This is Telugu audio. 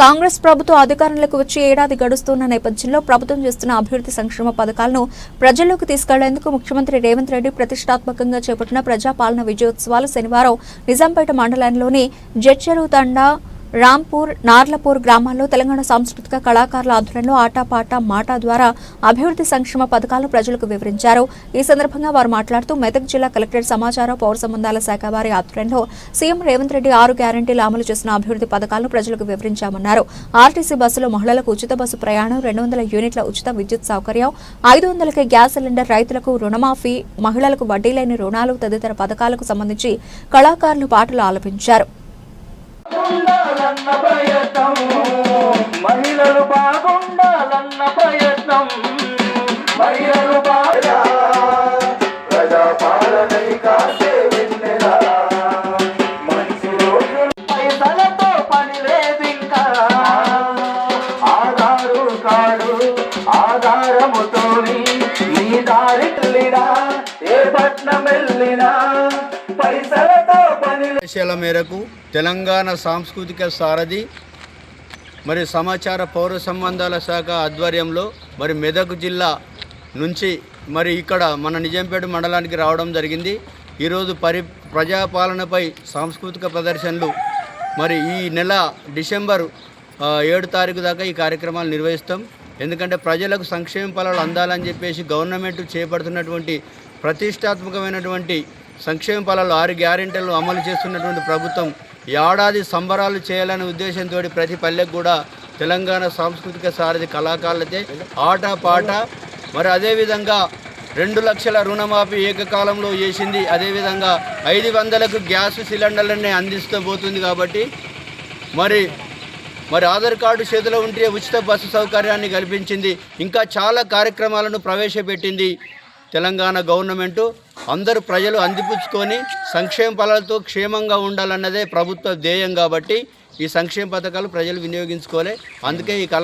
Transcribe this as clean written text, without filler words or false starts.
కాంగ్రెస్ ప్రభుత్వం అధికారంలోకి వచ్చి ఏడాది గడుస్తున్న నేపథ్యంలో ప్రభుత్వం చేస్తున్న అభివృద్ధి సంక్షేమ పథకాలను ప్రజల్లోకి తీసుకెళ్లేందుకు ముఖ్యమంత్రి రేవంత్ రెడ్డి ప్రతిష్టాత్మకంగా చేపట్టిన ప్రజాపాలన విజయోత్సవాలు శనివారం నిజాంపేట మండలంలోని జడ్చెరువు తండా రాంపూర్ నార్లపూర్ గ్రామాల్లో తెలంగాణ సాంస్కృతిక కళాకారుల ఆధ్వర్యంలో ఆటపాట మాట ద్వారా అభివృద్ధి సంక్షేమ పథకాలను ప్రజలకు వివరించారు. ఈ సందర్భంగా వారు మాట్లాడుతూ మెదక్ జిల్లా కలెక్టరేట్ సమాచార పౌర సంబంధాల శాఖ వారి ఆధ్వర్యంలో సీఎం రేవంత్ రెడ్డి 6 గ్యారంటీలు అమలు చేసిన అభివృద్ధి పథకాలను ప్రజలకు వివరించామన్నారు. ఆర్టీసీ బస్సులో మహిళలకు ఉచిత బస్సు ప్రయాణం, 200 యూనిట్ల ఉచిత విద్యుత్ సౌకర్యం, 500కే గ్యాస్ సిలిండర్, రైతులకు రుణమాఫీ, మహిళలకు వడ్డీ లేని రుణాలు తదితర పథకాలకు సంబంధించి కళాకారులు పాటలు ఆలపించారు. మహిళలు బాగుండాలన్న ప్రయత్నం మహిళలు ప్రజాపాలనై కాసే వెన్నెలా మంచి రోజులు పైసలతో పని లేదు ఇంకా ఆధారు కార్డు ఆధారముతోని నీ దారి వెళ్ళినా ఏ పట్నం వెళ్ళినా పైసలతో ఆదేశాల మేరకు తెలంగాణ సాంస్కృతిక సారథి మరి సమాచార పౌర సంబంధాల శాఖ ఆధ్వర్యంలో మరి మెదక్ జిల్లా నుంచి మరి ఇక్కడ మన నిజాంపేట మండలానికి రావడం జరిగింది. ఈరోజు ప్రజాపాలనపై సాంస్కృతిక ప్రదర్శనలు మరి ఈ నెల డిసెంబర్ 7 తారీఖు దాకా ఈ కార్యక్రమాలు నిర్వహిస్తాం. ఎందుకంటే ప్రజలకు సంక్షేమ ఫలాలు అందాలని చెప్పేసి గవర్నమెంట్ చేపడుతున్నటువంటి ప్రతిష్టాత్మకమైనటువంటి సంక్షేమ ఫలాలు 6 గ్యారెంటీలు అమలు చేస్తున్నటువంటి ప్రభుత్వం ఏడాది సంబరాలు చేయాలనే ఉద్దేశంతో ప్రతి పల్లెకు కూడా తెలంగాణ సాంస్కృతిక సారథి కళాకారులతో ఆట పాట మరి అదేవిధంగా 2 లక్షల రుణమాఫీ ఏకకాలంలో చేసింది. అదేవిధంగా 500కు గ్యాస్ సిలిండర్లనే అందిస్తూ పోతుంది. కాబట్టి మరి ఆధార్ కార్డు చేతిలో ఉంటే ఉచిత బస్సు సౌకర్యాన్ని కల్పించింది. ఇంకా చాలా కార్యక్రమాలను ప్రవేశపెట్టింది తెలంగాణ గవర్నమెంటు. అందరూ ప్రజలు అందిపుచ్చుకొని సంక్షేమ ఫలాలతో క్షేమంగా ఉండాలన్నదే ప్రభుత్వ ధ్యేయం. కాబట్టి ఈ సంక్షేమ పథకాలు ప్రజలు వినియోగించుకోవాలి. అందుకే ఈ